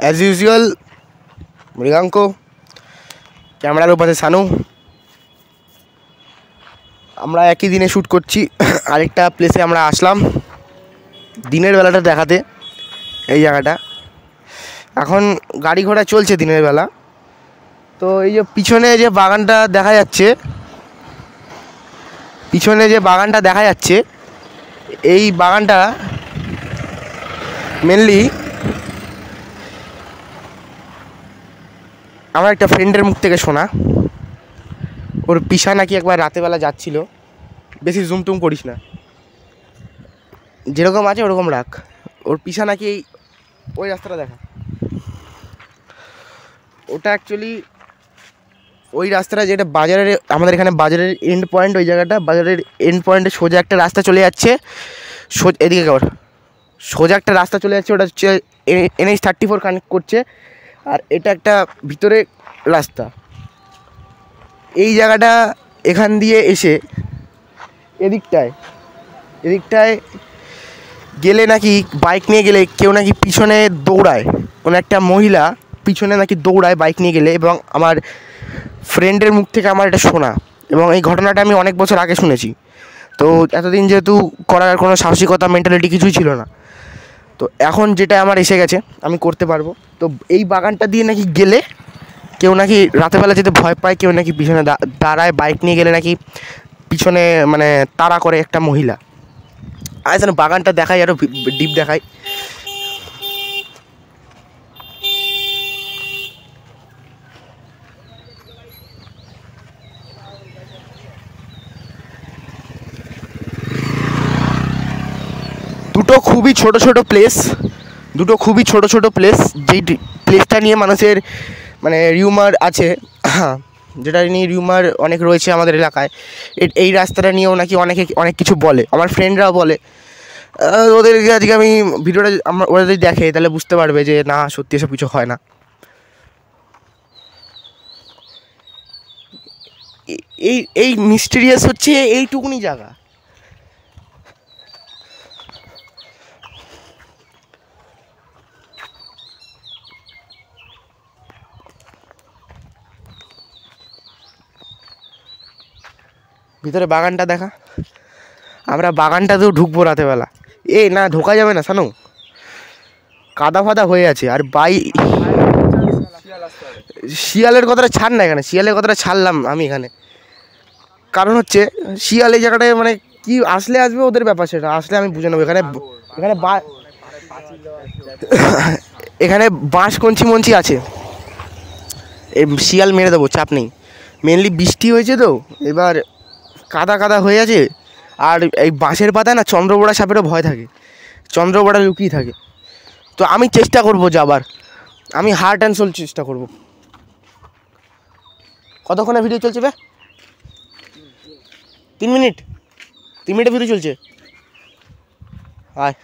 As usual Mriganka, ক্যামেরার উপরে সানু। আমরা একই দিনে শ্যুট করছি। আরেকটা প্লেসে আমরা আসলাম দিনের বেলাটা দেখাতে। এই জায়গাটা এখন গাড়ি ঘোড়া চলছে দিনের বেলা। তো এই যে পিছনে যে বাগানটা দেখা যাচ্ছে, এই বাগানটা মেনলি আমার একটা ফ্রেন্ডের মুখ থেকে শোনা। ওর পিছা নাকি একবার রাতেরবেলা যাচ্ছিল। বেশি জুম টুম করিস না, যেরকম আছে ওরকম রাখ। ওর পিছা নাকি ওই রাস্তাটা দেখা, ওটা অ্যাকচুয়ালি ওই রাস্তাটা যেটা বাজারের, আমাদের এখানে বাজারের এন্ড পয়েন্ট, ওই জায়গাটা বাজারের এন্ড পয়েন্টে সোজা একটা রাস্তা চলে যাচ্ছে। এদিকে সোজা একটা রাস্তা চলে যাচ্ছে, ওটা হচ্ছে NH-34 কানেক্ট করছে। আর এটা একটা ভিতরে রাস্তা। এই জায়গাটা এখান দিয়ে এসে এদিকটায় গেলে নাকি, বাইক নিয়ে গেলে কেউ নাকি পিছনে দৌড়ায়, কোনো একটা মহিলা পিছনে নাকি দৌড়ায় বাইক নিয়ে গেলে। এবং আমার ফ্রেন্ডের মুখ থেকে আমার এটা শোনা, এবং এই ঘটনাটা আমি অনেক বছর আগে শুনেছি। তো এতদিন যেহেতু করার কোনো সাহসিকতা মেন্টালিটি কিছুই ছিল না, তো এখন যেটা আমার এসে গেছে আমি করতে পারবো। তো এই বাগানটা দিয়ে নাকি গেলে কেউ নাকি রাতেরবেলা যেতে ভয় পায়, কেউ নাকি পিছনে দাঁড়ায় বাইক নিয়ে গেলে নাকি পিছনে মানে তাড়া করে একটা মহিলা। আজ যেন বাগানটা দেখাই, আরও ডিপ দেখাই। দুটো খুবই ছোট ছোট প্লেস, যেই প্লেসটা নিয়ে মানুষের মানে রিউমার আছে, যেটা নিয়ে রিউমার অনেক রয়েছে আমাদের এলাকায়। এই রাস্তাটা নিয়েও নাকি অনেক কিছু বলে, আমার ফ্রেন্ডরাও বলে। ওদেরকে আজকে আমি ভিডিওটা ওরা যদি দেখে তাহলে বুঝতে পারবে যে না, সত্যি এসব কিছু হয় না। এই মিস্টিরিয়াস হচ্ছে এইটুকুনি জায়গা। ভিতরে বাগানটা দেখা, আমরা বাগানটাতেও ঢুকবো রাতেরবেলা। না, ঢোকা যাবে না সানু, কাদা ফাদা হয়ে আছে। আর শিয়ালের কথাটা ছাড় না, এখানে শিয়ালের কথাটা ছাড়লাম আমি এখানে, কারণ হচ্ছে শিয়াল এই জায়গাটায় মানে কি আসলে আসবে ওদের ব্যাপার, সেটা আসলে আমি বুঝে নেবো। এখানে বাঁশ কঞ্চি মঞ্চি আছে, এই শিয়াল মেরে দেবো, চাপ নেই। মেনলি বৃষ্টি হয়েছে তো এবার কাদা হয়ে আছে। আর এই বাঁশের পাতায় না চন্দ্রবোড়া সাপেরও ভয় থাকে, চন্দ্রবোড়া লুকিয়ে থাকে। তো আমি চেষ্টা করবো যাবার, আমি হার্ট অ্যান্ড সোল চেষ্টা করবো। কতক্ষণে ভিডিও চলছে বে? 3 মিনিট ভিডিও চলছে। আয়,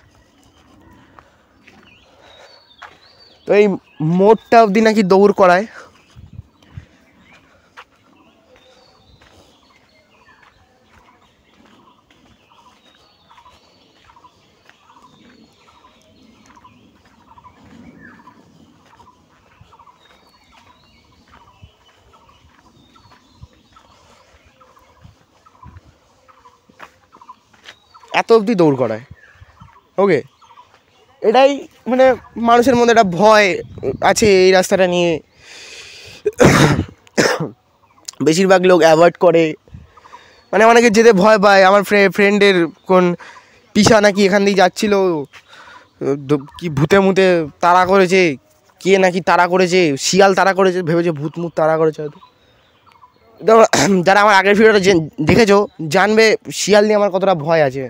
তো এই মোড়টা অবধি নাকি দৌড় করায়। এত অবধি দৌড় করায়। ওকে, এটাই মানে মানুষের মধ্যে একটা ভয় আছে এই রাস্তাটা নিয়ে। বেশিরভাগ লোক অ্যাভয়েড করে, মানে অনেকে যেতে ভয় পায়। আমার ফ্রেন্ডের কোন পিছা নাকি এখান দিয়ে যাচ্ছিল, কি ভূতে তাড়া করেছে, কে নাকি তাড়া করেছে, শিয়াল তাড়া করেছে, ভেবেছে ভূত তাড়া করেছে হয়তো। যারা আমার আগের ভিডিওটা দেখেছো জানবে শিয়াল নিয়ে আমার কতটা ভয় আছে।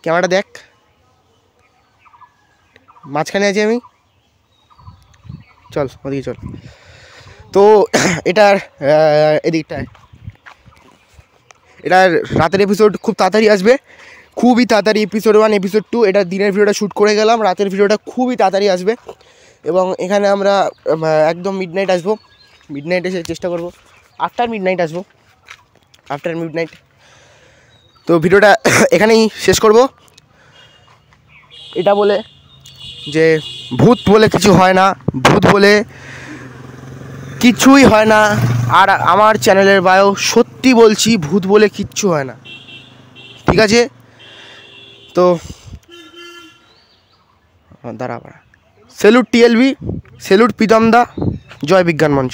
ক্যামেরাটা দেখ, মাঝখানে আছি আমি, চল ওদিকে চল। তো এটার এদিকটায় এটার রাতের এপিসোড খুব তাড়াতাড়ি আসবে, খুবই তাড়াতাড়ি। এপিসোড 1 এপিসোড 2, এটা দিনের ভিডিওটা শ্যুট করে গেলাম, রাতের ভিডিওটা খুবই তাড়াতাড়ি আসবে। এবং এখানে আমরা একদম মিডনাইট আসবো, মিডনাইট এসে চেষ্টা করবো, আফটার মিডনাইট আসবো, আফটার মিডনাইট। তো ভিডিওটা এখানেই শেষ করব। এটা বলে যে ভূত বলে কিছু হয় না, ভূত বলে কিছুই হয় না। আর আমার চ্যানেলের বায়ো সত্যি বলছি, ভূত বলে কিচ্ছু হয় না, ঠিক আছে? তো দাঁড়া, সেলুট টিএলবি, সেলুট প্রীতম দা, জয় বিজ্ঞান মঞ্চ।